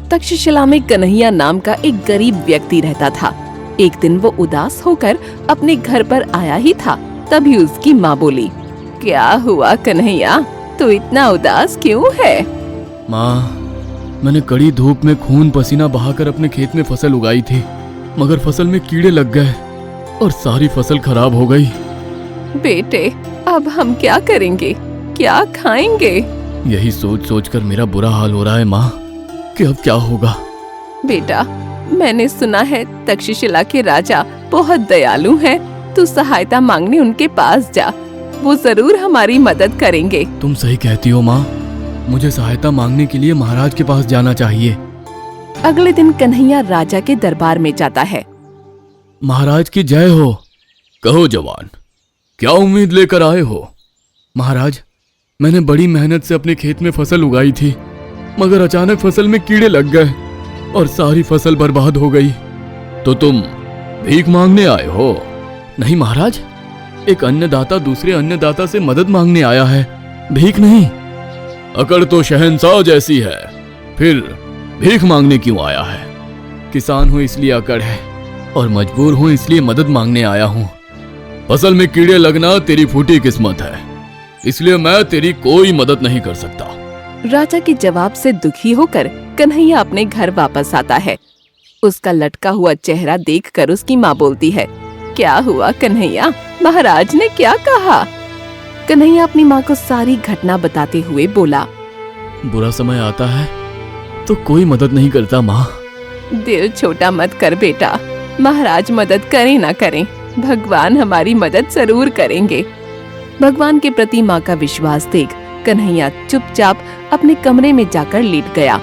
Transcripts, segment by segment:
तक्षशिला में कन्हैया नाम का एक गरीब व्यक्ति रहता था। एक दिन वो उदास होकर अपने घर पर आया ही था, तभी उसकी माँ बोली, क्या हुआ कन्हैया, तू इतना उदास क्यों है? माँ, मैंने कड़ी धूप में खून पसीना बहाकर अपने खेत में फसल उगाई थी, मगर फसल में कीड़े लग गए और सारी फसल खराब हो गई। बेटे, अब हम क्या करेंगे, क्या खाएंगे? यही सोच सोच कर मेरा बुरा हाल हो रहा है माँ, कि अब क्या होगा। बेटा, मैंने सुना है तक्षशिला के राजा बहुत दयालु हैं। तू सहायता मांगने उनके पास जा, वो जरूर हमारी मदद करेंगे। तुम सही कहती हो माँ, मुझे सहायता मांगने के लिए महाराज के पास जाना चाहिए। अगले दिन कन्हैया राजा के दरबार में जाता है। महाराज की जय हो। कहो जवान, क्या उम्मीद लेकर आए हो? महाराज, मैंने बड़ी मेहनत से अपने खेत में फसल उगाई थी, मगर अचानक फसल में कीड़े लग गए और सारी फसल बर्बाद हो गई। तो तुम भीख मांगने आए हो? नहीं महाराज, एक अन्नदाता दूसरे अन्नदाता से मदद मांगने आया है, भीख नहीं। अकड़ तो शहंशाह जैसी है, फिर भीख मांगने क्यों आया है? किसान हूं इसलिए अकड़ है, और मजबूर हूं इसलिए मदद मांगने आया हूं। फसल में कीड़े लगना तेरी फूटी किस्मत है, इसलिए मैं तेरी कोई मदद नहीं कर सकता। राजा के जवाब से दुखी होकर कन्हैया अपने घर वापस आता है। उसका लटका हुआ चेहरा देखकर उसकी माँ बोलती है, क्या हुआ कन्हैया, महाराज ने क्या कहा? कन्हैया अपनी माँ को सारी घटना बताते हुए बोला, बुरा समय आता है तो कोई मदद नहीं करता माँ। दिल छोटा मत कर बेटा, महाराज मदद करें ना करें, भगवान हमारी मदद जरूर करेंगे। भगवान के प्रति माँ का विश्वास देख कन्हैया चुपचाप अपने कमरे में जाकर लेट गया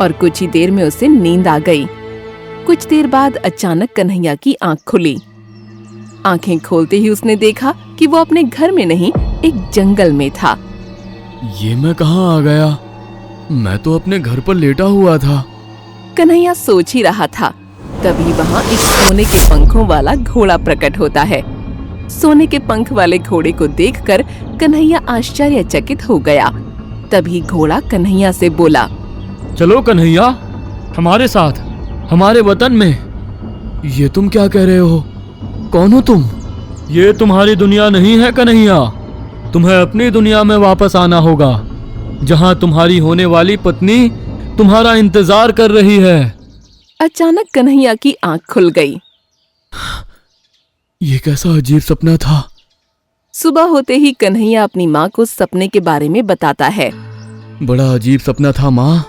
और कुछ ही देर में उसे नींद आ गई। कुछ देर बाद अचानक कन्हैया की आंख खुली। आंखें खोलते ही उसने देखा कि वो अपने घर में नहीं, एक जंगल में था। ये मैं कहाँ आ गया? मैं तो अपने घर पर लेटा हुआ था। कन्हैया सोच ही रहा था, तभी वहाँ एक सोने के पंखों वाला घोड़ा प्रकट होता है। सोने के पंख वाले घोड़े को देखकर कन्हैया आश्चर्यचकित हो गया। तभी घोड़ा कन्हैया से बोला, चलो कन्हैया, हमारे साथ, हमारे वतन में। ये तुम क्या कह रहे हो? कौन हो तुम? ये तुम्हारी दुनिया नहीं है कन्हैया, तुम्हें अपनी दुनिया में वापस आना होगा, जहाँ तुम्हारी होने वाली पत्नी तुम्हारा इंतजार कर रही है। अचानक कन्हैया की आंख खुल गई। ये कैसा अजीब सपना था? सुबह होते ही कन्हैया अपनी माँ को सपने के बारे में बताता है। बड़ा अजीब सपना था माँ,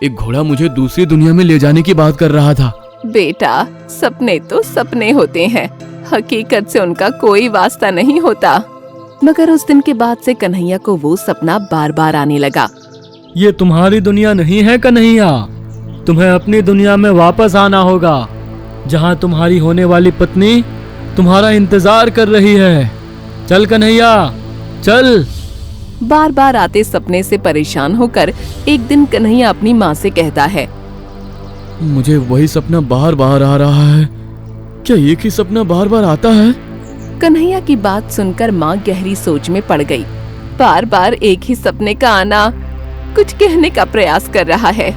एक घोड़ा मुझे दूसरी दुनिया में ले जाने की बात कर रहा था। बेटा, सपने तो सपने होते हैं, हकीकत से उनका कोई वास्ता नहीं होता। मगर उस दिन के बाद से कन्हैया को वो सपना बार बार आने लगा। ये तुम्हारी दुनिया नहीं है कन्हैया, तुम्हें अपनी दुनिया में वापस आना होगा, जहाँ तुम्हारी होने वाली पत्नी तुम्हारा इंतजार कर रही है। चल कन्हैया, चल। बार बार आते सपने से परेशान होकर एक दिन कन्हैया अपनी माँ से कहता है, मुझे वही सपना बार बार आ रहा है। क्या एक ही सपना बार बार आता है? कन्हैया की बात सुनकर माँ गहरी सोच में पड़ गई। बार बार एक ही सपने का आना कुछ कहने का प्रयास कर रहा है,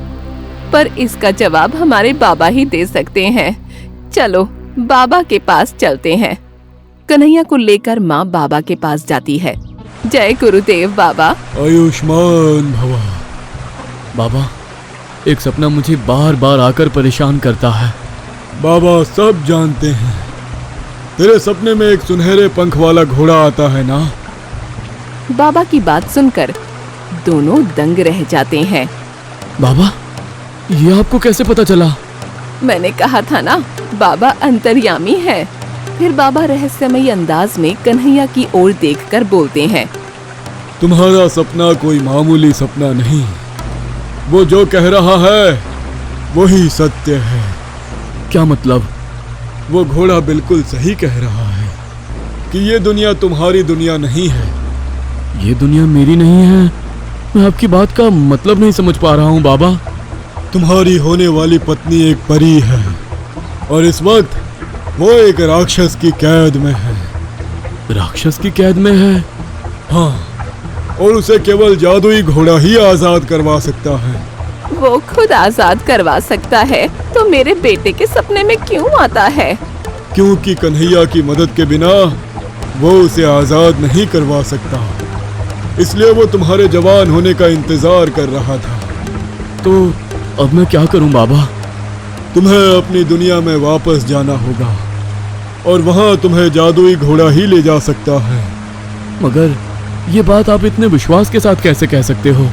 पर इसका जवाब हमारे बाबा ही दे सकते हैं। चलो बाबा के पास चलते हैं। कन्हैया को लेकर माँ बाबा के पास जाती है। जय गुरुदेव बाबा। आयुष्मान भवा। बाबा, एक सपना मुझे बार बार आकर परेशान करता है। बाबा सब जानते हैं, तेरे सपने में एक सुनहरे पंख वाला घोड़ा आता है ना? बाबा की बात सुनकर दोनों दंग रह जाते हैं। बाबा, ये आपको कैसे पता चला? मैंने कहा था ना, बाबा अंतर्यामी है। फिर बाबा रहस्यमयी अंदाज में कन्हैया की ओर देखकर बोलते हैं, तुम्हारा सपना कोई मामूली सपना नहीं, वो जो कह रहा है वही सत्य है। क्या मतलब? वो घोड़ा बिल्कुल सही कह रहा है कि ये दुनिया तुम्हारी दुनिया नहीं है। ये दुनिया मेरी नहीं है? मैं आपकी बात का मतलब नहीं समझ पा रहा हूँ बाबा। तुम्हारी होने वाली पत्नी एक परी है और इस वक्त वो एक राक्षस की कैद में है। राक्षस की कैद में है? हाँ, और उसे केवल जादुई घोड़ा ही आजाद करवा सकता है। वो खुद आजाद करवा सकता है तो मेरे बेटे के सपने में क्यों आता है? क्योंकि कन्हैया की मदद के बिना वो उसे आजाद नहीं करवा सकता, इसलिए वो तुम्हारे जवान होने का इंतजार कर रहा था। तो अब मैं क्या करूं बाबा? तुम्हें अपनी दुनिया में वापस जाना होगा और वहाँ तुम्हें जादुई घोड़ा ही ले जा सकता है। मगर ये बात आप इतने विश्वास के साथ कैसे कह सकते हो?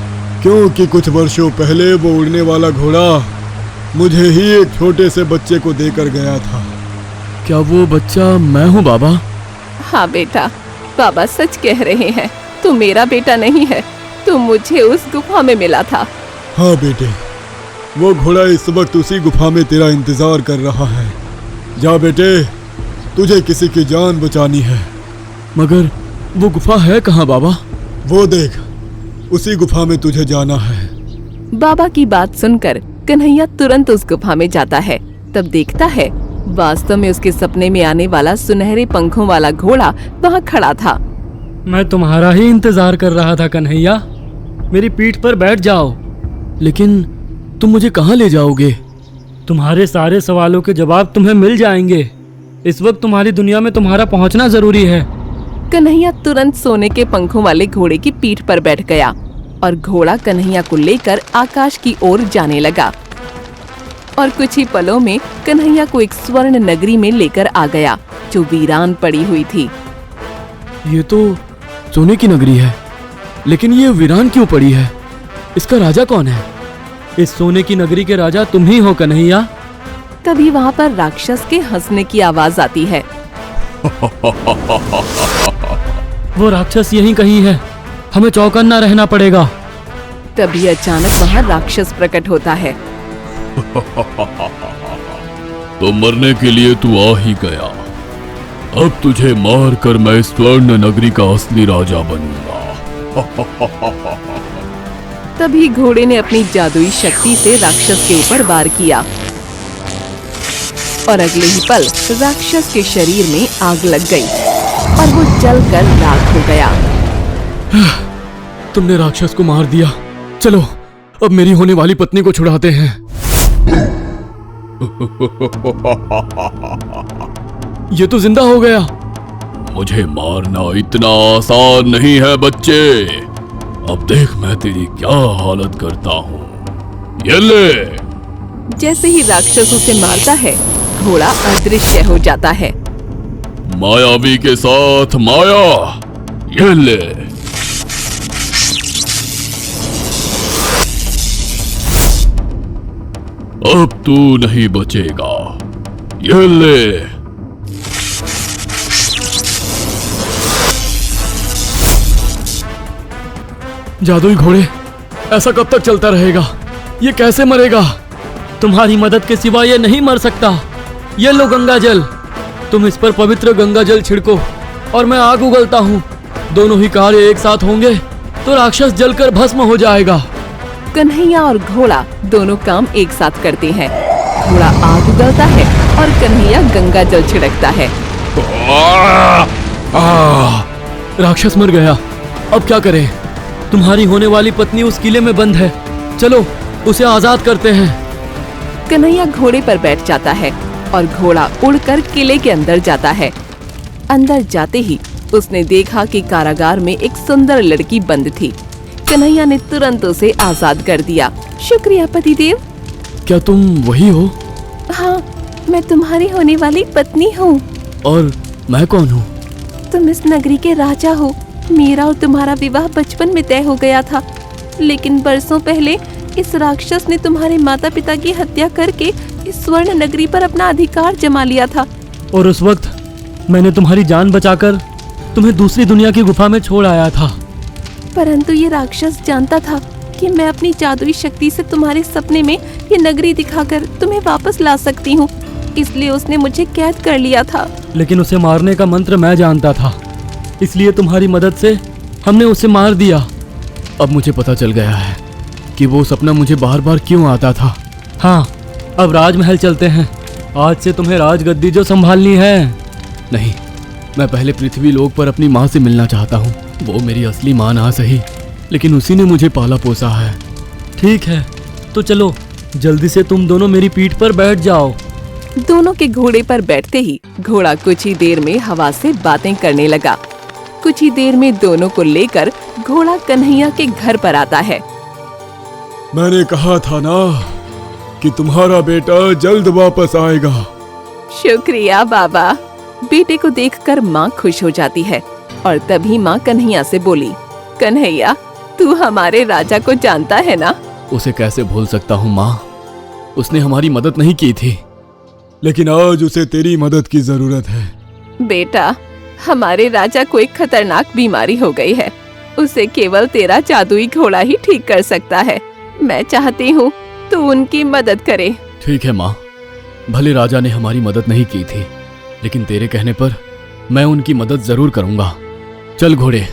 क्योंकि कुछ वर्षों पहले वो उड़ने वाला घोड़ा मुझे ही एक छोटे से बच्चे को देकर गया था। क्या वो बच्चा मैं हूँ बाबा? हाँ बेटा, बाबा सच कह रहे हैं, तू मेरा बेटा नहीं है, तू मुझे उस गुफा में मिला था। हाँ बेटे, वो घोड़ा इस वक्त उसी गुफा में तेरा इंतजार कर रहा है। जा बेटे, तुझे किसी की जान बचानी है। मगर वो गुफा है कहाँ बाबा? वो देख, उसी गुफा में तुझे जाना है। बाबा की बात सुनकर कन्हैया तुरंत उस गुफा में जाता है। तब देखता है वास्तव में उसके सपने में आने वाला सुनहरे पंखों वाला घोड़ा वहाँ खड़ा था। मैं तुम्हारा ही इंतजार कर रहा था कन्हैया, मेरी पीठ पर बैठ जाओ। लेकिन तुम मुझे कहाँ ले जाओगे? तुम्हारे सारे सवालों के जवाब तुम्हें मिल जाएंगे। इस वक्त तुम्हारी दुनिया में तुम्हारा पहुंचना जरूरी है। कन्हैया तुरंत सोने के पंखों वाले घोड़े की पीठ पर बैठ गया और घोड़ा कन्हैया को लेकर आकाश की ओर जाने लगा। और कुछ ही पलों में कन्हैया को एक स्वर्ण नगरी में लेकर आ गया जो वीरान पड़ी हुई थी। ये तो सोने की नगरी है, लेकिन ये वीरान क्यों पड़ी है? इसका राजा कौन है? इस सोने की नगरी के राजा तुम ही हो कन्हैया। तभी वहाँ पर राक्षस के हंसने की आवाज आती है। वो राक्षस यहीं कहीं है, हमें चौकन्ना रहना पड़ेगा। तभी अचानक वहाँ राक्षस प्रकट होता है। तो मरने के लिए तू आ ही गया। अब तुझे मार कर मैं स्वर्ण नगरी का असली राजा बनूंगा। तभी घोड़े ने अपनी जादुई शक्ति से राक्षस के ऊपर वार किया और अगले ही पल राक्षस के शरीर में आग लग गई और वो जलकर राख हो गया। तुमने राक्षस को मार दिया। चलो अब मेरी होने वाली पत्नी को छुड़ाते हैं। ये तो जिंदा हो गया। मुझे मारना इतना आसान नहीं है बच्चे। अब देख मैं तेरी क्या हालत करता हूँ। ये ले। जैसे ही राक्षस उसे मारता है घोड़ा अदृश्य हो जाता है। मायावी के साथ माया। ये ले। अब तू नहीं बचेगा। ये ले। जादुई घोड़े, ऐसा कब तक चलता रहेगा? ये कैसे मरेगा? तुम्हारी मदद के सिवा ये नहीं मर सकता। ये लो गंगा जल, तुम इस पर पवित्र गंगा जल छिड़को और मैं आग उगलता हूँ। दोनों ही कार्य एक साथ होंगे तो राक्षस जलकर भस्म हो जाएगा। कन्हैया और घोड़ा दोनों काम एक साथ करते हैं। घोड़ा आग उगलता है और कन्हैया गंगा जल छिड़कता है। राक्षस मर गया। अब क्या करें? तुम्हारी होने वाली पत्नी उस किले में बंद है, चलो उसे आजाद करते हैं। कन्हैया घोड़े पर बैठ जाता है और घोड़ा उड़कर किले के अंदर जाता है। अंदर जाते ही उसने देखा कि कारागार में एक सुंदर लड़की बंद थी। कन्हैया ने तुरंत उसे आजाद कर दिया। शुक्रिया पतिदेव। क्या तुम वही हो? हाँ, मैं तुम्हारी होने वाली पत्नी हूँ। और मैं कौन हूँ? तुम इस नगरी के राजा हो। मेरा और तुम्हारा विवाह बचपन में तय हो गया था, लेकिन बरसों पहले इस राक्षस ने तुम्हारे माता पिता की हत्या करके इस स्वर्ण नगरी पर अपना अधिकार जमा लिया था। और उस वक्त मैंने तुम्हारी जान बचाकर तुम्हें दूसरी दुनिया की गुफा में छोड़ आया था। परंतु ये राक्षस जानता था कि मैं अपनी जादुई शक्ति से तुम्हारे सपने में ये नगरी दिखाकर तुम्हें वापस ला सकती हूँ, इसलिए उसने मुझे कैद कर लिया था। लेकिन उसे मारने का मंत्र मैं जानता था, इसलिए तुम्हारी मदद से हमने उसे मार दिया। अब मुझे पता चल गया है कि वो सपना मुझे बार बार क्यों आता था। हाँ, अब राजमहल चलते हैं। आज से तुम्हें राजगद्दी जो संभालनी है। नहीं, मैं पहले पृथ्वी लोक पर अपनी माँ से मिलना चाहता हूँ। वो मेरी असली माँ ना सही, लेकिन उसी ने मुझे पाला पोसा है। ठीक है, तो चलो जल्दी से तुम दोनों मेरी पीठ पर बैठ जाओ। दोनों के घोड़े पर बैठते ही घोड़ा कुछ ही देर में हवा से बातें करने लगा। कुछ ही देर में दोनों को लेकर घोड़ा कन्हैया के घर पर आता है। मैंने कहा था ना कि तुम्हारा बेटा जल्द वापस आएगा। शुक्रिया बाबा। बेटे को देखकर माँ खुश हो जाती है और तभी माँ कन्हैया से बोली, कन्हैया तू हमारे राजा को जानता है ना? उसे कैसे भूल सकता हूँ माँ, उसने हमारी मदद नहीं की थी। लेकिन आज उसे तेरी मदद की जरूरत है। बेटा हमारे राजा को एक खतरनाक बीमारी हो गई है, उसे केवल तेरा जादुई घोड़ा ही ठीक कर सकता है। मैं चाहती हूँ तू उनकी मदद करे। ठीक है माँ, भले राजा ने हमारी मदद नहीं की थी, लेकिन तेरे कहने पर मैं उनकी मदद जरूर करूँगा। चल घोड़े।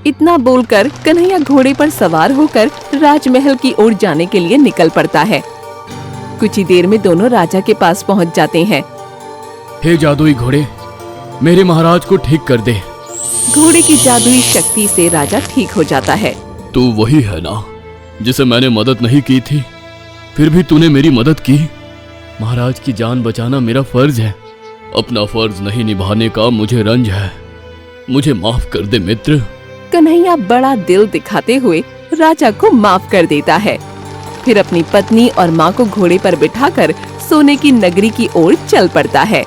इतना बोलकर कन्हैया घोड़े पर सवार होकर राजमहल की ओर जाने के लिए निकल पड़ता है। कुछ ही देर में दोनों राजा के पास पहुंच जाते हैं। हे जादुई घोड़े, मेरे महाराज को ठीक कर दे। घोड़े की जादुई शक्ति से राजा ठीक हो जाता है। तू वही है ना जिसे मैंने मदद नहीं की थी, फिर भी तूने मेरी मदद की। महाराज की जान बचाना मेरा फर्ज है, अपना फर्ज नहीं निभाने का मुझे रंज है। मुझे माफ कर दे मित्र। कन्हैया बड़ा दिल दिखाते हुए राजा को माफ कर देता है। फिर अपनी पत्नी और माँ को घोड़े पर बिठाकर सोने की नगरी की ओर चल पड़ता है।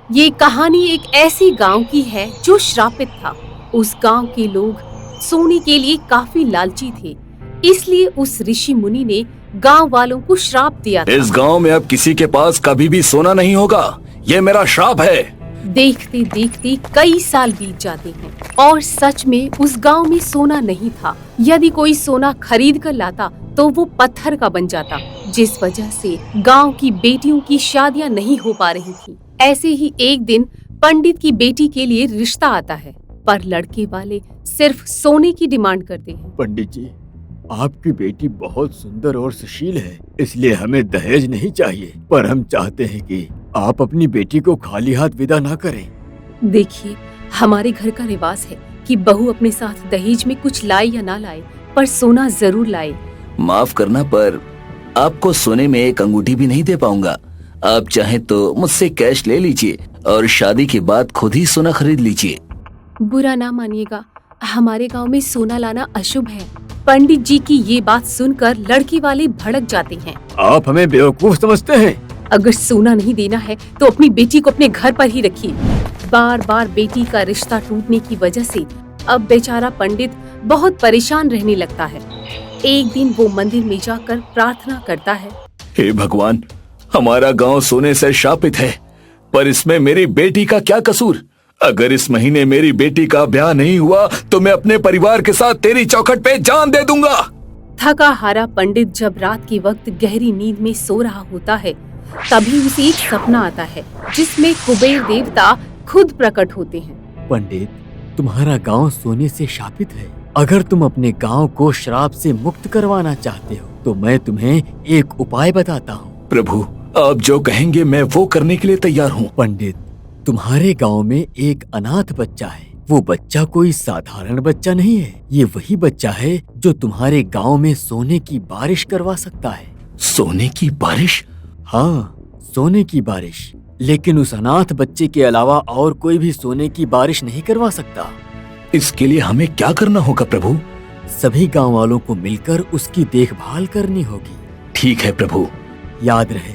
ये कहानी एक ऐसी गांव की है जो श्रापित था। उस गांव के लोग सोने के लिए काफी लालची थे, इसलिए उस ऋषि मुनि ने गांव वालों को श्राप दिया था। इस गांव में अब किसी के पास कभी भी सोना नहीं होगा, ये मेरा श्राप है। देखते देखते कई साल बीत जाते हैं और सच में उस गांव में सोना नहीं था। यदि कोई सोना खरीद कर लाता तो वो पत्थर का बन जाता, जिस वजह से गांव की बेटियों की शादियां नहीं हो पा रही थी। ऐसे ही एक दिन पंडित की बेटी के लिए रिश्ता आता है, पर लड़के वाले सिर्फ सोने की डिमांड करते हैं। पंडित जी, आपकी बेटी बहुत सुंदर और सुशील है, इसलिए हमें दहेज नहीं चाहिए, पर हम चाहते हैं कि आप अपनी बेटी को खाली हाथ विदा ना करें। देखिए, हमारे घर का रिवाज है कि बहू अपने साथ दहेज में कुछ लाए या ना लाए, पर सोना जरूर लाए। माफ करना, पर आपको सोने में एक अंगूठी भी नहीं दे पाऊंगा। आप चाहें तो मुझसे कैश ले लीजिए और शादी के बाद खुद ही सोना खरीद लीजिए। बुरा ना मानिएगा, हमारे गांव में सोना लाना अशुभ है। पंडित जी की ये बात सुनकर लड़के वाले भड़क जाते हैं। आप हमें बेवकूफ समझते हैं? अगर सोना नहीं देना है तो अपनी बेटी को अपने घर पर ही रखिए। बार बार बेटी का रिश्ता टूटने की वजह से अब बेचारा पंडित बहुत परेशान रहने लगता है। एक दिन वो मंदिर में जाकर प्रार्थना करता है, हे भगवान, हमारा गांव सोने से शापित है, पर इसमें मेरी बेटी का क्या कसूर? अगर इस महीने मेरी बेटी का ब्याह नहीं हुआ तो मैं अपने परिवार के साथ तेरी चौखट पे जान दे दूंगा। थका हारा पंडित जब रात के वक्त गहरी नींद में सो रहा होता है, तभी उसे एक सपना आता है जिसमें कुबेर देवता खुद प्रकट होते हैं। पंडित, तुम्हारा गांव सोने से शापित है। अगर तुम अपने गांव को श्राप से मुक्त करवाना चाहते हो तो मैं तुम्हें एक उपाय बताता हूँ। प्रभु, आप जो कहेंगे मैं वो करने के लिए तैयार हूँ। पंडित, तुम्हारे गांव में एक अनाथ बच्चा है। वो बच्चा कोई साधारण बच्चा नहीं है, ये वही बच्चा है जो तुम्हारे गांव में सोने की बारिश करवा सकता है। सोने की बारिश? हाँ, सोने की बारिश। लेकिन उस अनाथ बच्चे के अलावा और कोई भी सोने की बारिश नहीं करवा सकता। इसके लिए हमें क्या करना होगा प्रभु? सभी गांव वालों को मिलकर उसकी देखभाल करनी होगी। ठीक है प्रभु। याद रहे,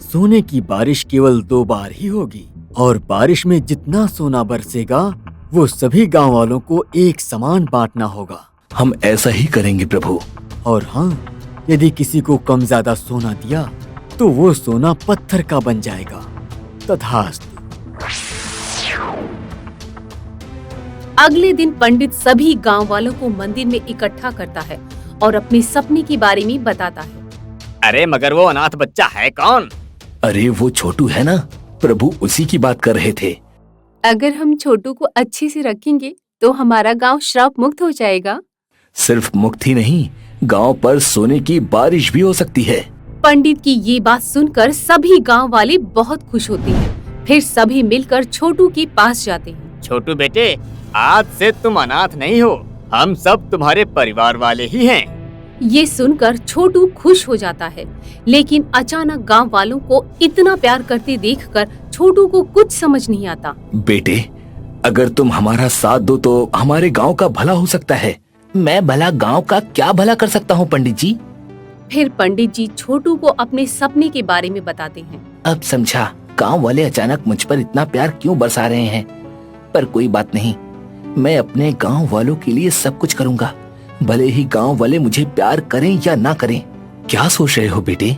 सोने की बारिश केवल 2 बार ही होगी और बारिश में जितना सोना बरसेगा वो सभी गांव वालों को एक समान बांटना होगा। हम ऐसा ही करेंगे प्रभु। और हाँ, यदि किसी को कम ज्यादा सोना दिया तो वो सोना पत्थर का बन जाएगा। तथास्तु। अगले दिन पंडित सभी गांव वालों को मंदिर में इकट्ठा करता है और अपने सपने के बारे में बताता है। अरे मगर वो अनाथ बच्चा है कौन? अरे वो छोटू है ना, प्रभु उसी की बात कर रहे थे। अगर हम छोटू को अच्छे से रखेंगे तो हमारा गांव श्राप मुक्त हो जाएगा। सिर्फ मुक्त ही नहीं, गांव पर सोने की बारिश भी हो सकती है। पंडित की ये बात सुनकर सभी गांव वाले बहुत खुश होते हैं। फिर सभी मिलकर छोटू के पास जाते हैं। छोटू बेटे, आज से तुम अनाथ नहीं हो, हम सब तुम्हारे परिवार वाले ही हैं। ये सुनकर छोटू खुश हो जाता है, लेकिन अचानक गांव वालों को इतना प्यार करते देखकर छोटू को कुछ समझ नहीं आता। बेटे, अगर तुम हमारा साथ दो तो हमारे गांव का भला हो सकता है। मैं भला गांव का क्या भला कर सकता हूँ पंडित जी? फिर पंडित जी छोटू को अपने सपने के बारे में बताते हैं। अब समझा गांव वाले अचानक मुझ पर इतना प्यार क्यों बरसा रहे हैं। पर कोई बात नहीं, मैं अपने गांव वालों के लिए सब कुछ करूंगा, भले ही गांव वाले मुझे प्यार करें या ना करें। क्या सोच रहे हो बेटे?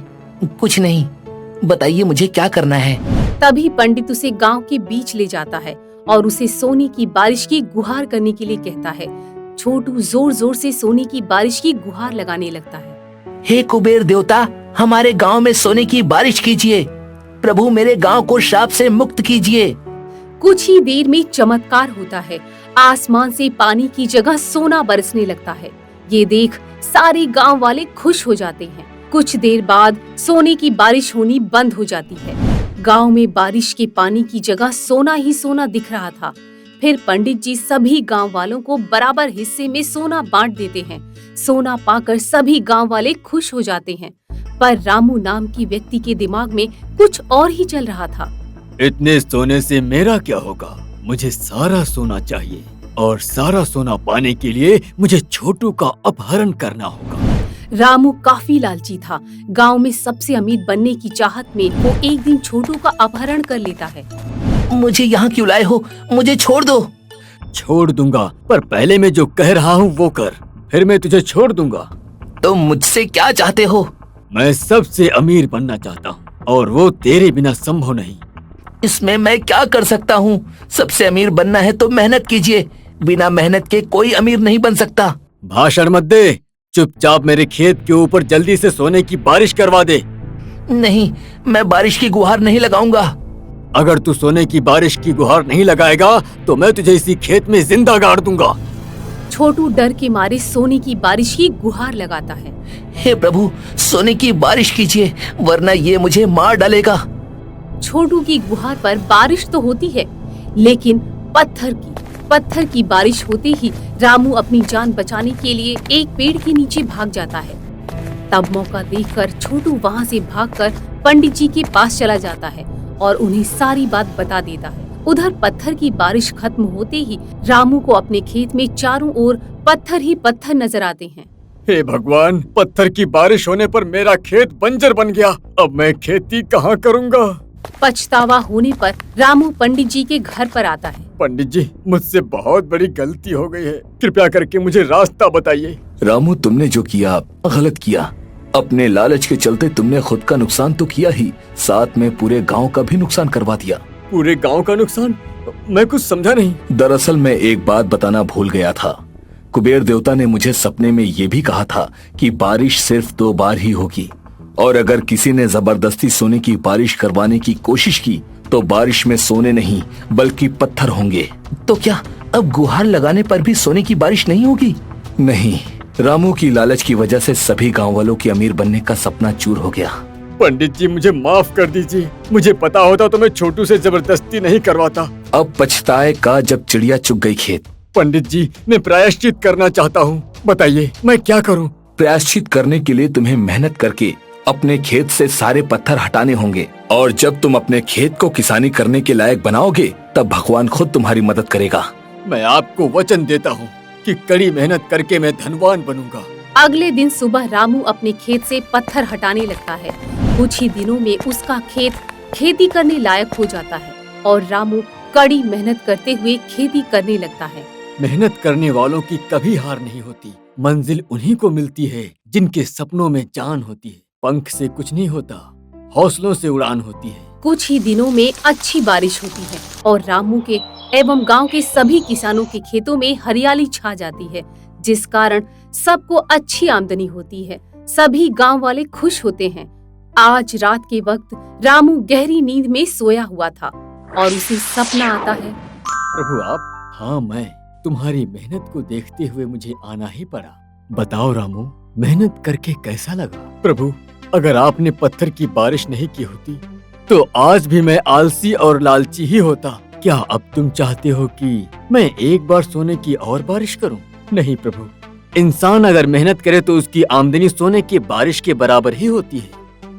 कुछ नहीं, बताइए मुझे क्या करना है। तभी पंडित उसे गांव के बीच ले जाता है और उसे सोने की बारिश की गुहार करने के लिए कहता है। छोटू जोर जोर से सोने की बारिश की गुहार लगाने लगता है। हे कुबेर देवता, हमारे गांव में सोने की बारिश कीजिए। प्रभु, मेरे गांव को श्राप से मुक्त कीजिए। कुछ ही देर में चमत्कार होता है। आसमान से पानी की जगह सोना बरसने लगता है। ये देख सारे गांव वाले खुश हो जाते हैं। कुछ देर बाद सोने की बारिश होनी बंद हो जाती है। गांव में बारिश के पानी की जगह सोना ही सोना दिख रहा था। फिर पंडित जी सभी गांव वालों को बराबर हिस्से में सोना बांट देते हैं। सोना पाकर सभी गांव वाले खुश हो जाते हैं, पर रामू नाम की व्यक्ति के दिमाग में कुछ और ही चल रहा था। इतने सोने से मेरा क्या होगा? मुझे सारा सोना चाहिए और सारा सोना पाने के लिए मुझे छोटू का अपहरण करना होगा। रामू काफी लालची था। गांव में सबसे अमीर बनने की चाहत में वो एक दिन छोटू का अपहरण कर लेता है। मुझे यहाँ क्यों लाए हो? मुझे छोड़ दो। छोड़ दूंगा, पर पहले मैं जो कह रहा हूँ वो कर, फिर मैं तुझे छोड़ दूंगा। तुम मुझसे क्या चाहते हो? मैं सबसे अमीर बनना चाहता हूँ और वो तेरे बिना संभव नहीं। इसमें मैं क्या कर सकता हूँ? सबसे अमीर बनना है तो मेहनत कीजिए, बिना मेहनत के कोई अमीर नहीं बन सकता। भाषण मत दे, चुपचाप मेरे खेत के ऊपर जल्दी से सोने की बारिश करवा दे। नहीं, मैं बारिश की गुहार नहीं लगाऊंगा। अगर तू सोने की बारिश की गुहार नहीं लगाएगा तो मैं तुझे इसी खेत में जिंदा गाड़ दूंगा। छोटू डर के मारे सोने की बारिश की गुहार लगाता है। हे प्रभु, सोने की बारिश कीजिए, वरना ये मुझे मार डालेगा। छोटू की गुहार पर बारिश तो होती है, लेकिन पत्थर की बारिश होते ही रामू अपनी जान बचाने के लिए एक पेड़ के नीचे भाग जाता है। तब मौका देखकर छोटू वहाँ से भागकर पंडित जी के पास चला जाता है और उन्हें सारी बात बता देता है। उधर पत्थर की बारिश खत्म होते ही रामू को अपने खेत में चारों ओर पत्थर ही पत्थर नजर आते हैं। हे भगवान, पत्थर की बारिश होने पर मेरा खेत बंजर बन गया। अब मैं खेती कहाँ करूँगा? पछतावा होने पर रामू पंडित जी के घर पर आता है। पंडित जी, मुझसे बहुत बड़ी गलती हो गई है, कृपया करके मुझे रास्ता बताइए। रामू, तुमने जो किया गलत किया। अपने लालच के चलते तुमने खुद का नुकसान तो किया ही, साथ में पूरे गांव का भी नुकसान करवा दिया। पूरे गांव का नुकसान? मैं कुछ समझा नहीं। दरअसल मैं एक बात बताना भूल गया था। कुबेर देवता ने मुझे सपने में ये भी कहा था कि बारिश सिर्फ 2 बार ही होगी, और अगर किसी ने जबरदस्ती सोने की बारिश करवाने की कोशिश की तो बारिश में सोने नहीं बल्कि पत्थर होंगे। तो क्या अब गुहार लगाने पर भी सोने की बारिश नहीं होगी? नहीं, रामू की लालच की वजह से सभी गांव वालों के अमीर बनने का सपना चूर हो गया। पंडित जी, मुझे माफ कर दीजिए। मुझे पता होता तो मैं छोटू से जबरदस्ती नहीं करवाता। अब पछताए का जब चिड़िया चुग गई खेत। पंडित जी, मैं प्रायश्चित करना चाहता हूँ, बताइए मैं क्या करूँ? प्रायश्चित करने के लिए तुम्हें मेहनत करके अपने खेत से सारे पत्थर हटाने होंगे, और जब तुम अपने खेत को किसानी करने के लायक बनाओगे तब भगवान खुद तुम्हारी मदद करेगा। मैं आपको वचन देता हूँ कि कड़ी मेहनत करके मैं धनवान बनूंगा। अगले दिन सुबह रामू अपने खेत से पत्थर हटाने लगता है। कुछ ही दिनों में उसका खेत खेती करने लायक हो जाता है और रामू कड़ी मेहनत करते हुए खेती करने लगता है। मेहनत करने वालों की कभी हार नहीं होती। मंजिल उन्हीं को मिलती है जिनके सपनों में जान होती है। पंख से कुछ नहीं होता, हौसलों से उड़ान होती है। कुछ ही दिनों में अच्छी बारिश होती है और रामू के एवं गांव के सभी किसानों के खेतों में हरियाली छा जाती है, जिस कारण सबको अच्छी आमदनी होती है। सभी गांव वाले खुश होते हैं। आज रात के वक्त रामू गहरी नींद में सोया हुआ था और उसे सपना आता है। प्रभु आप? हाँ मैं। तुम्हारी मेहनत को देखते हुए मुझे आना ही पड़ा। बताओ रामू, मेहनत करके कैसा लगा? प्रभु, अगर आपने पत्थर की बारिश नहीं की होती तो आज भी मैं आलसी और लालची ही होता। क्या अब तुम चाहते हो कि मैं एक बार सोने की और बारिश करूं? नहीं प्रभु, इंसान अगर मेहनत करे तो उसकी आमदनी सोने की बारिश के बराबर ही होती है।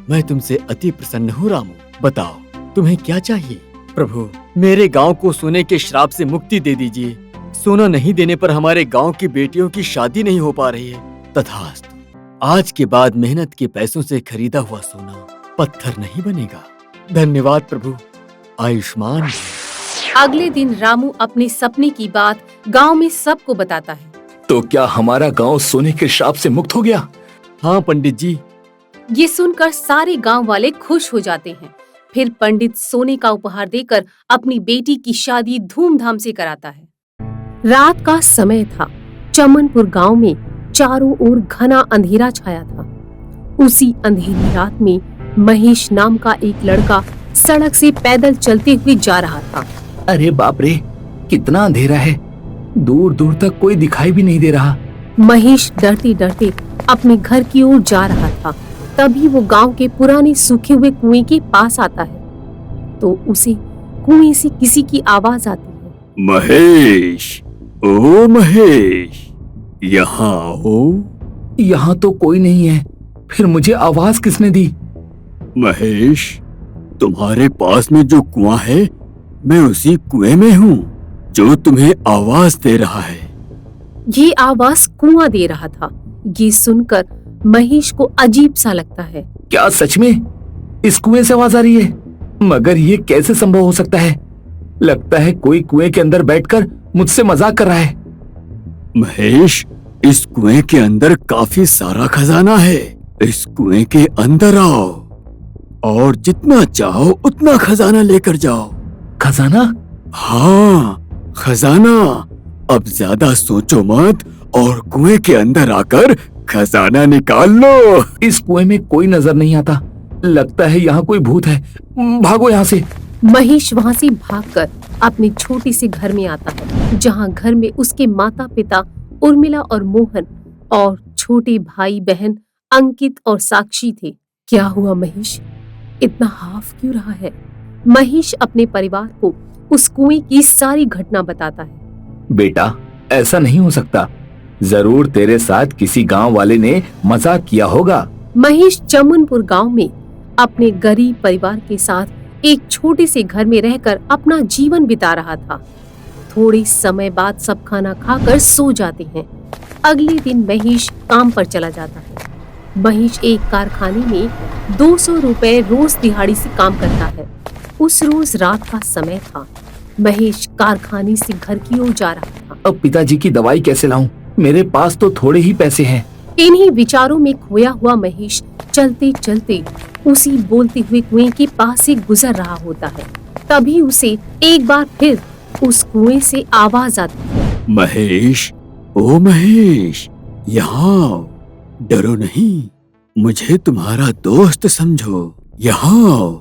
मैं तुमसे अति प्रसन्न हूँ रामू। बताओ तुम्हें क्या चाहिए? प्रभु, मेरे गांव को सोने के श्राप से मुक्ति दे दीजिए। सोना नहीं देने पर हमारे गांव की बेटियों की शादी नहीं हो पा रही है। तथास्तु। आज के बाद मेहनत के पैसों से खरीदा हुआ सोना पत्थर नहीं बनेगा। धन्यवाद प्रभु, आयुष्मान भव। अगले दिन रामू अपने सपने की बात गांव में सबको बताता है। तो क्या हमारा गांव सोने के श्राप से मुक्त हो गया? हाँ पंडित जी। ये सुनकर सारे गांव वाले खुश हो जाते हैं। फिर पंडित सोने का उपहार देकर अपनी बेटी की शादी धूमधाम से कराता है। रात का समय था। चमनपुर गांव में चारों ओर घना अंधेरा छाया था। उसी अंधेरी रात में महेश नाम का एक लड़का सड़क से पैदल चलते हुए जा रहा था। अरे बाप रे, कितना अंधेरा है, दूर दूर तक कोई दिखाई भी नहीं दे रहा। महेश डरते डरते अपने घर की ओर जा रहा था। तभी वो गांव के पुराने सूखे हुए कुएं के पास आता है तो उसे कुएं से किसी की आवाज आती है। महेश, ओ महेश, यहाँ आओ। यहाँ तो कोई नहीं है, फिर मुझे आवाज किसने दी? महेश, तुम्हारे पास में जो कुआं है, मैं उसी कुएं में हूँ जो तुम्हें आवाज दे रहा है। ये आवाज कुआं दे रहा था। ये सुनकर महेश को अजीब सा लगता है। क्या सच में इस कुएं से आवाज आ रही है? मगर ये कैसे संभव हो सकता है? लगता है कोई कुएं के अंदर बैठकर मुझसे मजाक कर रहा है। महेश, इस कुएं के अंदर काफी सारा खजाना है। इस कुएं के अंदर आओ और जितना चाहो उतना खजाना लेकर जाओ। खजाना? हाँ, खजाना। अब ज्यादा सोचो मत और कुएं के अंदर आकर खजाना निकाल लो। इस कुएं में कोई नजर नहीं आता, लगता है यहाँ कोई भूत है। भागो यहाँ से। महेश वहाँ से भागकर अपने छोटे से घर में आता है, जहाँ घर में उसके माता पिता उर्मिला और मोहन और छोटे भाई बहन अंकित और साक्षी थे। क्या हुआ महेश, इतना हाफ क्यों रहा है? महेश अपने परिवार को उस कुएं की सारी घटना बताता है। बेटा, ऐसा नहीं हो सकता, जरूर तेरे साथ किसी गांव वाले ने मजाक किया होगा। महेश चमनपुर गांव में अपने गरीब परिवार के साथ एक छोटे से घर में रहकर अपना जीवन बिता रहा था। थोड़े समय बाद सब खाना खाकर सो जाते हैं। अगले दिन महेश काम पर चला जाता है। महेश एक कारखाने में 200 रुपए रोज दिहाड़ी से काम करता है। उस रोज रात का समय था। महेश कारखाने से घर की ओर जा रहा था। अब पिताजी की दवाई कैसे लाऊं? मेरे पास तो थोड़े ही पैसे हैं। इन्हीं विचारों में खोया हुआ महेश चलते चलते उसी बोलते हुए कुएं के पास से गुजर रहा होता है। तभी उसे एक बार फिर उस कुएं से आवाज आती है। महेश, ओ महेश, यहाँ आओ। डरो नहीं, मुझे तुम्हारा दोस्त समझो। यहाँ आओ।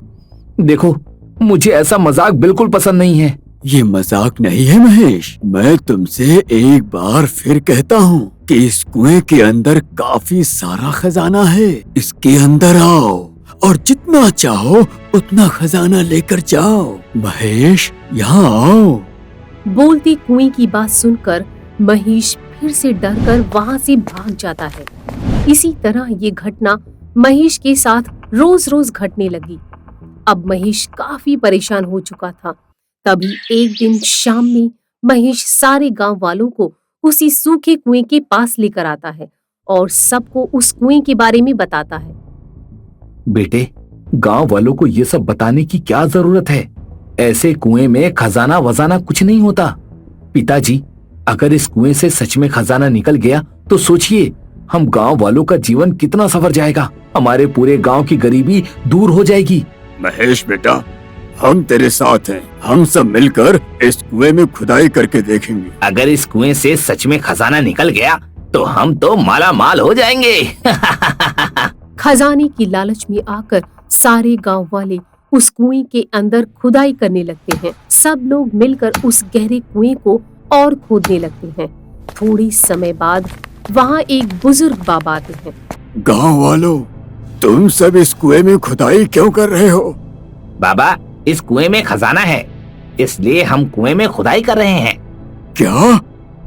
देखो, मुझे ऐसा मजाक बिल्कुल पसंद नहीं है। ये मजाक नहीं है महेश, मैं तुमसे एक बार फिर कहता हूँ कि इस कुएं के अंदर काफी सारा खजाना है। इसके अंदर आओ और जितना चाहो उतना खजाना लेकर जाओ। महेश, यहाँ आओ। बोलती कुएं की बात सुनकर महेश फिर से डरकर वहाँ से भाग जाता है। इसी तरह ये घटना महेश के साथ रोज रोज घटने लगी। अब महेश काफी परेशान हो चुका था। तभी एक दिन शाम में महेश सारे गांव वालों को उसी सूखे कुएं के पास लेकर आता है और सबको उस कुएं के बारे में बताता है। बेटे, गांव वालों को ये सब बताने की क्या जरूरत है? ऐसे कुएं में खजाना वजाना कुछ नहीं होता। पिताजी, अगर इस कुएं से सच में खजाना निकल गया तो सोचिए, हम गांव वालों का जीवन कितना सवर जाएगा। हमारे पूरे गांव की गरीबी दूर हो जाएगी। महेश बेटा, हम तेरे साथ हैं। हम सब मिलकर इस कुएं में खुदाई करके देखेंगे। अगर इस कुएं से सच में खजाना निकल गया तो हम तो माला माल हो जाएंगे। खजाने की लालच में आकर सारे गांव वाले उस कुएं के अंदर खुदाई करने लगते हैं। सब लोग मिलकर उस गहरे कुएं को और खोदने लगते हैं। थोड़ी समय बाद वहाँ एक बुजुर्ग बाबा आते हैं। गांव वालों, तुम सब इस कुएं में खुदाई क्यों कर रहे हो? बाबा, इस कुएं में खजाना है, इसलिए हम कुएं में खुदाई कर रहे हैं। क्या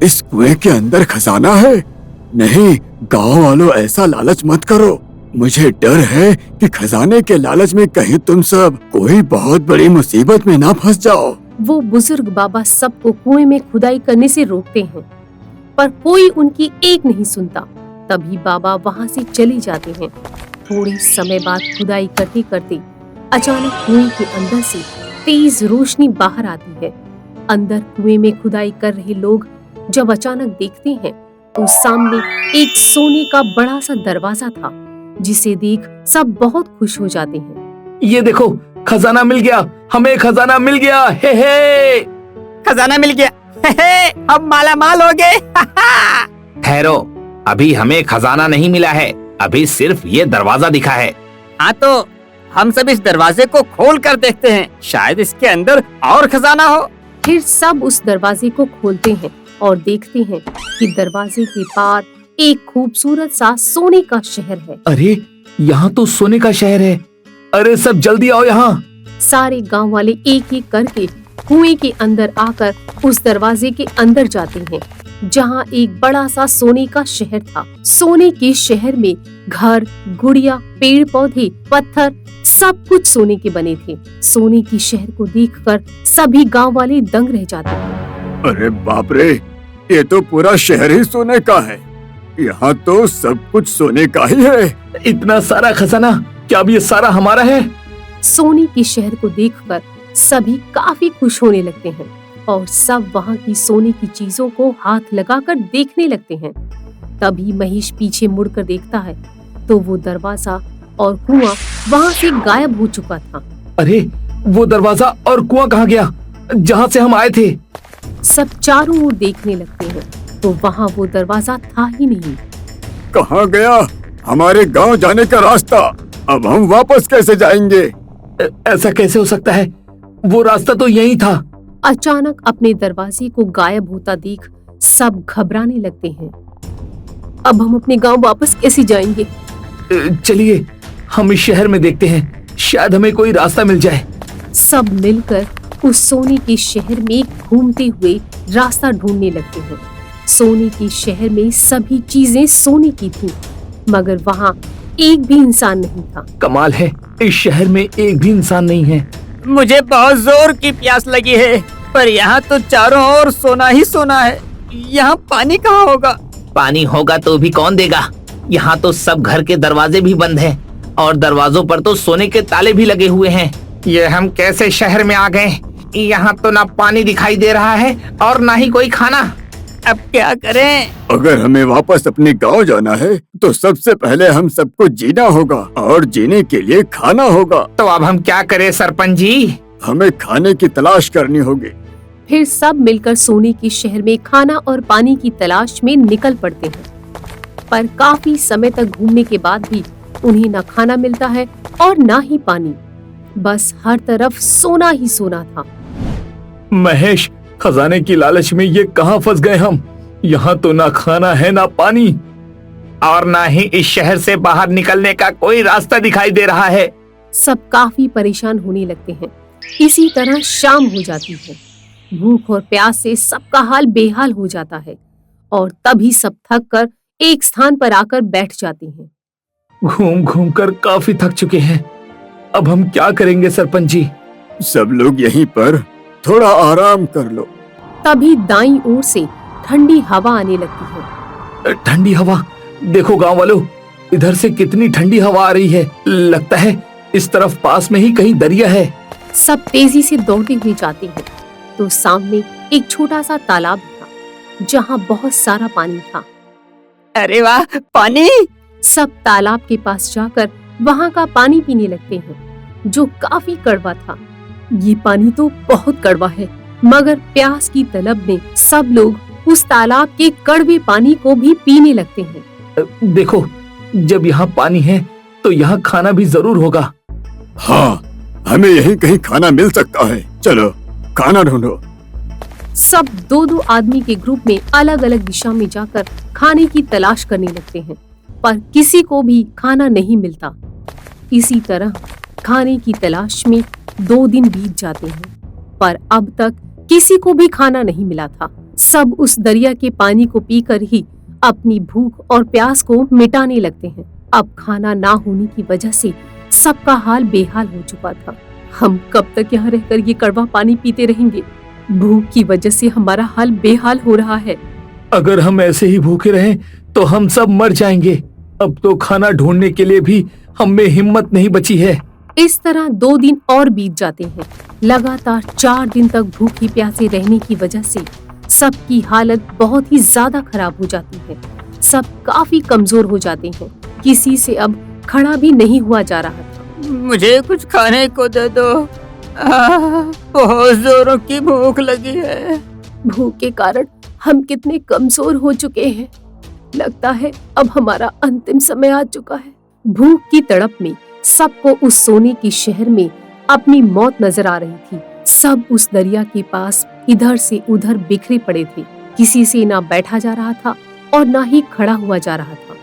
इस कुएं के अंदर खजाना है? नहीं, गांव वालों ऐसा लालच मत करो। मुझे डर है कि खजाने के लालच में कहीं तुम सब कोई बहुत बड़ी मुसीबत में ना फंस जाओ। वो बुजुर्ग बाबा सबको कुएं में खुदाई करने से रोकते हैं, पर कोई उनकी एक नहीं सुनता। तभी बाबा वहां से चले जाते हैं। थोड़े समय बाद खुदाई करते करते अचानक कुएं के अंदर से तेज रोशनी बाहर आती है। अंदर कुएं में खुदाई कर रहे लोग जब अचानक देखते हैं तो सामने एक सोने का बड़ा सा दरवाजा था, जिसे देख सब बहुत खुश हो जाते हैं। ये देखो, खजाना मिल गया, हमें खजाना मिल गया। हे खजाना मिल गया, हे, अब माला माल हो गए। ठहरो, अभी हमें खजाना नहीं मिला है, अभी सिर्फ ये दरवाजा दिखा है। हाँ तो हम सब इस दरवाजे को खोल कर देखते हैं, शायद इसके अंदर और खजाना हो। फिर सब उस दरवाजे को खोलते हैं और देखते हैं कि दरवाजे के पार एक खूबसूरत सा सोने का शहर है। अरे, यहाँ तो सोने का शहर है। अरे सब जल्दी आओ यहाँ। सारे गांव वाले एक एक करके कुएं के अंदर आकर उस दरवाजे के अंदर जाते हैं, जहां एक बड़ा सा सोने का शहर था। सोने के शहर में घर, गुड़िया, पेड़ पौधे, पत्थर सब कुछ सोने के बने थे। सोने के शहर को देखकर सभी गांव वाले दंग रह जाते हैं। अरे बाप रे, ये तो पूरा शहर ही सोने का है। यहाँ तो सब कुछ सोने का ही है। इतना सारा खजाना, क्या अब ये सारा हमारा है? सोने के शहर को देखकर सभी काफी खुश होने लगते हैं और सब वहाँ की सोने की चीजों को हाथ लगाकर देखने लगते हैं। तभी महेश पीछे मुड़कर देखता है तो वो दरवाजा और कुआं वहाँ से गायब हो चुका था। अरे, वो दरवाजा और कुआं कहाँ गया, जहाँ से हम आए थे? सब चारों ओर देखने लगते हैं तो वहाँ वो दरवाजा था ही नहीं। कहाँ गया हमारे गांव जाने का रास्ता? अब हम वापस कैसे जाएंगे? ऐसा कैसे हो सकता है? वो रास्ता तो यही था। अचानक अपने दरवाजे को गायब होता देख सब घबराने लगते हैं। अब हम अपने गांव वापस कैसे जाएंगे? चलिए हम इस शहर में देखते हैं, शायद हमें कोई रास्ता मिल जाए। सब मिलकर उस सोने के शहर में घूमते हुए रास्ता ढूंढने लगते हैं। सोने के शहर में सभी चीजें सोने की थीं, मगर वहाँ एक भी इंसान नहीं था। कमाल है, इस शहर में एक भी इंसान नहीं है। मुझे बहुत जोर की प्यास लगी है, पर यहाँ तो चारों ओर सोना ही सोना है। यहाँ पानी कहाँ होगा? पानी होगा तो भी कौन देगा? यहाँ तो सब घर के दरवाजे भी बंद हैं और दरवाजों पर तो सोने के ताले भी लगे हुए हैं। ये हम कैसे शहर में आ गए? यहाँ तो ना पानी दिखाई दे रहा है और ना ही कोई खाना। अब क्या करें? अगर हमें वापस अपने गांव जाना है तो सबसे पहले हम सबको जीना होगा और जीने के लिए खाना होगा। तो अब हम क्या करें सरपंच जी? हमें खाने की तलाश करनी होगी। फिर सब मिलकर सोने के शहर में खाना और पानी की तलाश में निकल पड़ते हैं, पर काफी समय तक घूमने के बाद भी उन्हें न खाना मिलता है और न ही पानी। बस हर तरफ सोना ही सोना था। महेश, खजाने की लालच में ये कहाँ फंस गए हम? यहाँ तो ना खाना है ना पानी, और ना ही इस शहर से बाहर निकलने का कोई रास्ता दिखाई दे रहा है। सब काफी परेशान होने लगते हैं। इसी तरह शाम हो जाती है। भूख और प्यास से सबका हाल बेहाल हो जाता है और तभी सब थक कर एक स्थान पर आकर बैठ जाते हैं। घूम घूम कर काफी थक चुके हैं, अब हम क्या करेंगे सरपंच जी? सब लोग यहीं पर थोड़ा आराम कर लो। तभी दाईं ओर से ठंडी हवा आने लगती है। ठंडी हवा? देखो गांव वालों, इधर से कितनी ठंडी हवा आ रही है। लगता है इस तरफ पास में ही कहीं दरिया है। सब तेजी से दौड़ते हुए जाते हैं तो सामने एक छोटा सा तालाब था जहाँ बहुत सारा पानी था। अरे वाह, पानी! सब तालाब के पास जाकर वहाँ का पानी पीने लगते हैं, जो काफी कड़वा था। ये पानी तो बहुत कड़वा है, मगर प्यास की तलब में सब लोग उस तालाब के कड़वे पानी को भी पीने लगते हैं। देखो, जब यहाँ पानी है तो यहाँ खाना भी जरूर होगा। हाँ, हमें यहीं कहीं खाना मिल सकता है। चलो खाना ढूंढो। सब दो दो आदमी के ग्रुप में अलग अलग दिशा में जाकर खाने की तलाश करने लगते हैं, पर किसी को भी खाना नहीं मिलता। इसी तरह खाने की तलाश में 2 दिन बीत जाते हैं, पर अब तक किसी को भी खाना नहीं मिला था। सब उस दरिया के पानी को पीकर ही अपनी भूख और प्यास को मिटाने लगते हैं। अब खाना ना होने की वजह से सबका हाल बेहाल हो चुका था। हम कब तक यहाँ रहकर ये कड़वा पानी पीते रहेंगे? भूख की वजह से हमारा हाल बेहाल हो रहा है। अगर हम ऐसे ही भूखे रहें तो हम सब मर जाएंगे। अब तो खाना ढूंढने के लिए भी हम में हिम्मत नहीं बची है। इस तरह 2 दिन और बीत जाते हैं। लगातार 4 दिन तक भूखी प्यासे रहने की वजह से सबकी हालत बहुत ही ज्यादा खराब हो जाती है। सब काफी कमजोर हो जाते हैं। किसी से अब खड़ा भी नहीं हुआ जा रहा था। मुझे कुछ खाने को दे दो। बहुत जोरों की भूख लगी है। भूख के कारण हम कितने कमजोर हो चुके हैं। लगता है अब हमारा अंतिम समय आ चुका है। भूख की तड़प में सबको उस सोने के शहर में अपनी मौत नजर आ रही थी। सब उस दरिया के पास इधर से उधर बिखरे पड़े थे। किसी से ना बैठा जा रहा था और ना ही खड़ा हुआ जा रहा था।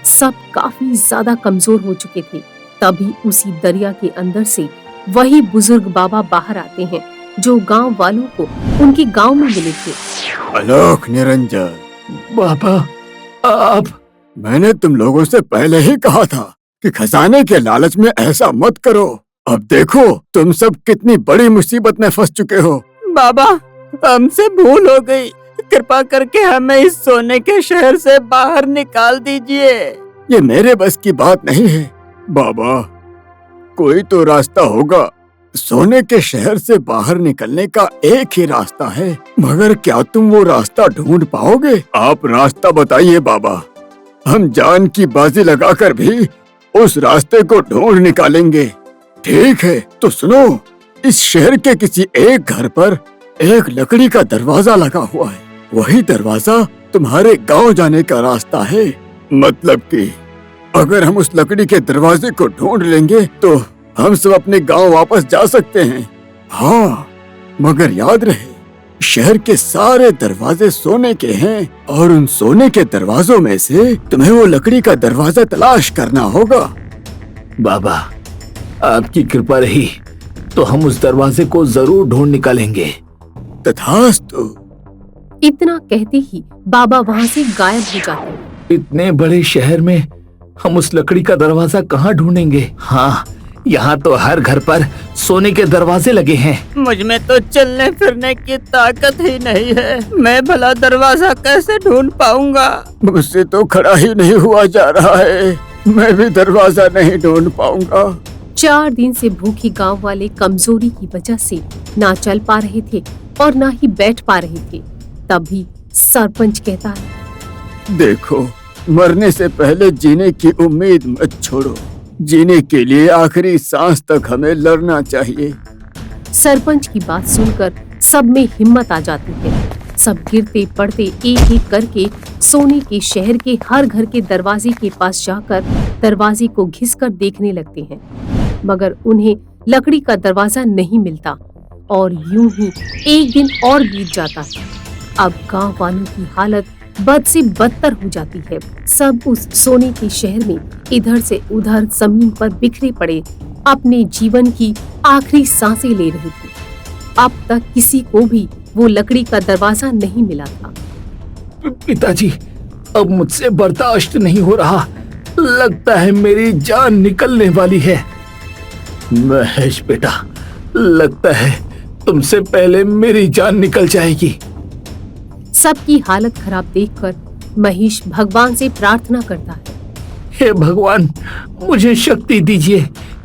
सब काफी ज्यादा कमजोर हो चुके थे। तभी उसी दरिया के अंदर से वही बुजुर्ग बाबा बाहर आते हैं जो गांव वालों को उनके गांव में मिले थे। आलोक निरंजन, बाबा, आप। मैंने तुम लोगों से पहले ही कहा था कि खजाने के लालच में ऐसा मत करो। अब देखो तुम सब कितनी बड़ी मुसीबत में फंस चुके हो। बाबा, हमसे भूल हो गई। कृपा करके हमें इस सोने के शहर से बाहर निकाल दीजिए। ये मेरे बस की बात नहीं है बाबा। कोई तो रास्ता होगा। सोने के शहर से बाहर निकलने का एक ही रास्ता है, मगर क्या तुम वो रास्ता ढूंढ पाओगे? आप रास्ता बताइए बाबा। हम जान की बाजी लगाकर भी उस रास्ते को ढूंढ निकालेंगे। ठीक है तो सुनो, इस शहर के किसी एक घर पर एक लकड़ी का दरवाजा लगा हुआ है। वही दरवाजा तुम्हारे गांव जाने का रास्ता है। मतलब कि अगर हम उस लकड़ी के दरवाजे को ढूंढ लेंगे तो हम सब अपने गांव वापस जा सकते हैं। हाँ, मगर याद रहे शहर के सारे दरवाजे सोने के हैं और उन सोने के दरवाजों में से तुम्हें वो लकड़ी का दरवाजा तलाश करना होगा। बाबा, आपकी कृपा रही तो हम उस दरवाजे को जरूर ढूंढ निकालेंगे। तथास्तु। इतना कहते ही बाबा वहाँ से गायब हो जाते हैं। इतने बड़े शहर में हम उस लकड़ी का दरवाजा कहाँ ढूंढेंगे? हाँ, यहाँ तो हर घर पर सोने के दरवाजे लगे हैं। मुझ में तो चलने फिरने की ताकत ही नहीं है। मैं भला दरवाजा कैसे ढूंढ पाऊंगा? मुझसे तो खड़ा ही नहीं हुआ जा रहा है। मैं भी दरवाजा नहीं ढूंढ पाऊंगा। 4 दिन से भूखी गांव वाले कमजोरी की वजह से ना चल पा रहे थे और ना ही बैठ पा रहे थे। तभी सरपंच कहता है, देखो, मरने से पहले जीने की उम्मीद मत छोड़ो। जीने के लिए आखिरी सांस तक हमें लड़ना चाहिए। सरपंच की बात सुनकर सब में हिम्मत आ जाती है। सब गिरते पड़ते एक एक करके सोने के शहर के हर घर के दरवाजे के पास जाकर दरवाजे को घिसकर देखने लगते हैं, मगर उन्हें लकड़ी का दरवाजा नहीं मिलता और यूं ही एक दिन और बीत जाता है। अब गांव वालों की हालत बद से बदतर हो जाती है। सब उस सोने के शहर में इधर से उधर जमीन पर बिखरे पड़े अपने जीवन की आखिरी सांसें ले रहे थे। अब तक किसी को भी वो लकड़ी का दरवाजा नहीं मिला था। पिताजी, अब मुझसे बर्दाश्त नहीं हो रहा। लगता है मेरी जान निकलने वाली है। महेश बेटा, लगता है तुमसे पहले मेरी जान निकल जाएगी। सबकी हालत खराब देखकर महेश भगवान से प्रार्थना करता है, हे भगवान, मुझे शक्ति दीजिए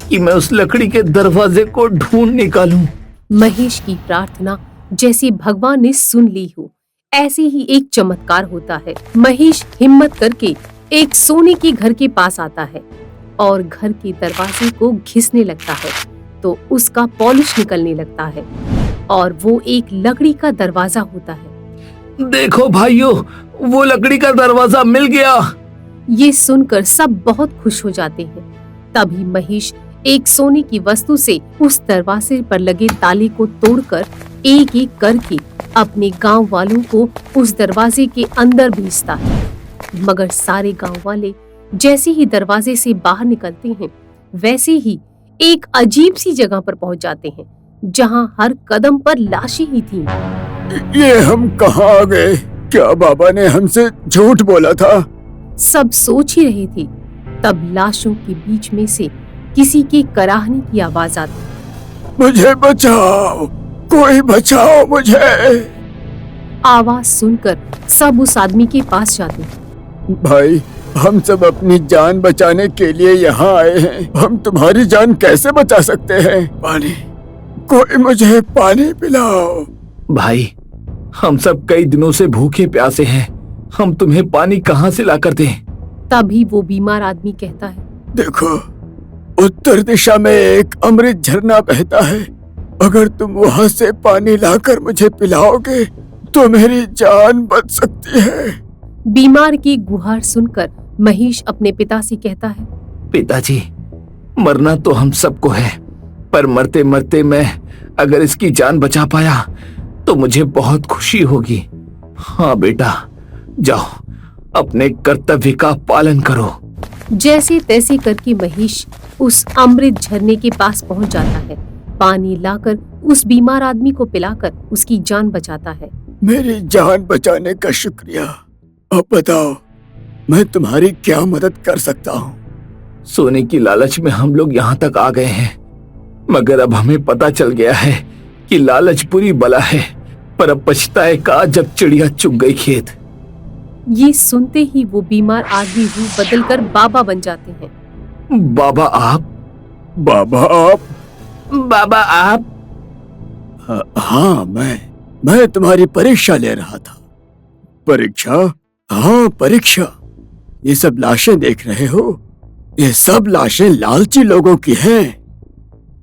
कि मैं उस लकड़ी के दरवाजे को ढूंढ निकालूं। महेश की प्रार्थना जैसे भगवान ने सुन ली हो, ऐसे ही एक चमत्कार होता है। महेश हिम्मत करके एक सोने के घर के पास आता है और घर के दरवाजे को घिसने लगता है तो उसका पॉलिश निकलने लगता है और वो एक लकड़ी का दरवाजा होता है। देखो भाइयों, वो लकड़ी का दरवाजा मिल गया। ये सुनकर सब बहुत खुश हो जाते हैं। तभी महेश एक सोने की वस्तु से उस दरवाजे पर लगे ताले को तोड़कर एक एक करके अपने गांव वालों को उस दरवाजे के अंदर भेजता है। मगर सारे गांव वाले जैसे ही दरवाजे से बाहर निकलते हैं वैसे ही एक अजीब सी जगह पर पहुंच जाते हैं जहां हर कदम पर लाशें ही थीं। ये हम कहाँ आ गए? क्या बाबा ने हमसे झूठ बोला था? सब सोच ही रहे थे, तब लाशों के बीच में से किसी के कराहने की आवाज आती। मुझे बचाओ, कोई बचाओ मुझे। आवाज सुनकर सब उस आदमी के पास जाते। भाई, हम सब अपनी जान बचाने के लिए यहाँ आए हैं। हम तुम्हारी जान कैसे बचा सकते हैं? पानी, कोई मुझे पानी पिलाओ। भाई, हम सब कई दिनों से भूखे प्यासे हैं। हम तुम्हें पानी कहाँ से लाकर दें? तभी वो बीमार आदमी कहता है, देखो, उत्तर दिशा में एक अमृत झरना बहता है। अगर तुम वहाँ से पानी लाकर मुझे पिलाओगे तो मेरी जान बच सकती है। बीमार की गुहार सुनकर महेश अपने पिता से कहता है, पिताजी, मरना तो हम सबको है, पर मरते मरते मैं अगर इसकी जान बचा पाया तो मुझे बहुत खुशी होगी। हाँ बेटा, जाओ अपने कर्तव्य का पालन करो। जैसे तैसे करके महेश उस अमृत झरने के पास पहुंच जाता है। पानी लाकर उस बीमार आदमी को पिलाकर उसकी जान बचाता है। मेरी जान बचाने का शुक्रिया। अब बताओ, मैं तुम्हारी क्या मदद कर सकता हूँ? सोने की लालच में हम लोग यहाँ तक आ गए हैं, मगर अब हमें पता चल गया है कि लालच बुरी बला है। पर अब पछताए का जब चिड़िया चुग गई खेत। ये सुनते ही वो बीमार आदमी रूप बदलकर बाबा बन जाते हैं। बाबा आप? बाबा आप? बाबा आप? हाँ, मैं तुम्हारी परीक्षा ले रहा था। परीक्षा? हाँ, परीक्षा। ये सब लाशें देख रहे हो? ये सब लाशें लालची लोगों की हैं।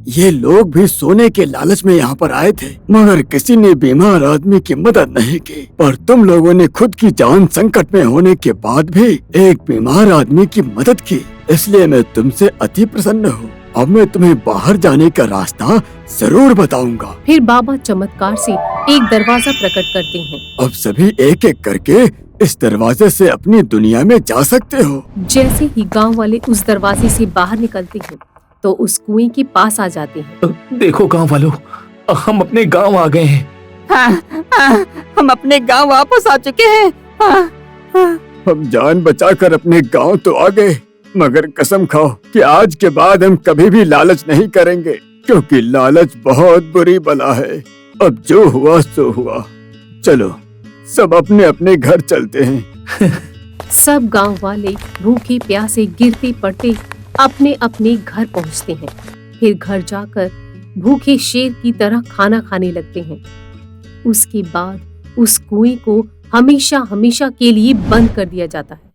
ये लोग भी सोने के लालच में यहाँ पर आए थे, मगर किसी ने बीमार आदमी की मदद नहीं की। पर तुम लोगों ने खुद की जान संकट में होने के बाद भी एक बीमार आदमी की मदद की, इसलिए मैं तुमसे अति प्रसन्न हूँ। अब मैं तुम्हें बाहर जाने का रास्ता जरूर बताऊंगा। फिर बाबा चमत्कार से एक दरवाजा प्रकट करते हैं। अब सभी एक एक करके इस दरवाजे से अपनी दुनिया में जा सकते हो। जैसे ही गांव वाले उस दरवाजे से बाहर निकलते हैं तो उस कुएं के पास आ जाते हैं। देखो गांव वालों, हम अपने गांव आ गए हैं। हाँ, हम अपने गांव वापस आ चुके हैं। हम जान बचाकर अपने गांव तो आ गए, मगर कसम खाओ कि आज के बाद हम कभी भी लालच नहीं करेंगे, क्योंकि लालच बहुत बुरी बला है। अब जो हुआ सो हुआ। चलो सब अपने अपने घर चलते हैं। सब गांव वाले भूखे प्यासे गिरते पड़ते अपने अपने घर पहुंचते हैं। फिर घर जाकर भूखे शेर की तरह खाना खाने लगते हैं। उसके बाद उस कुएं को हमेशा हमेशा के लिए बंद कर दिया जाता है।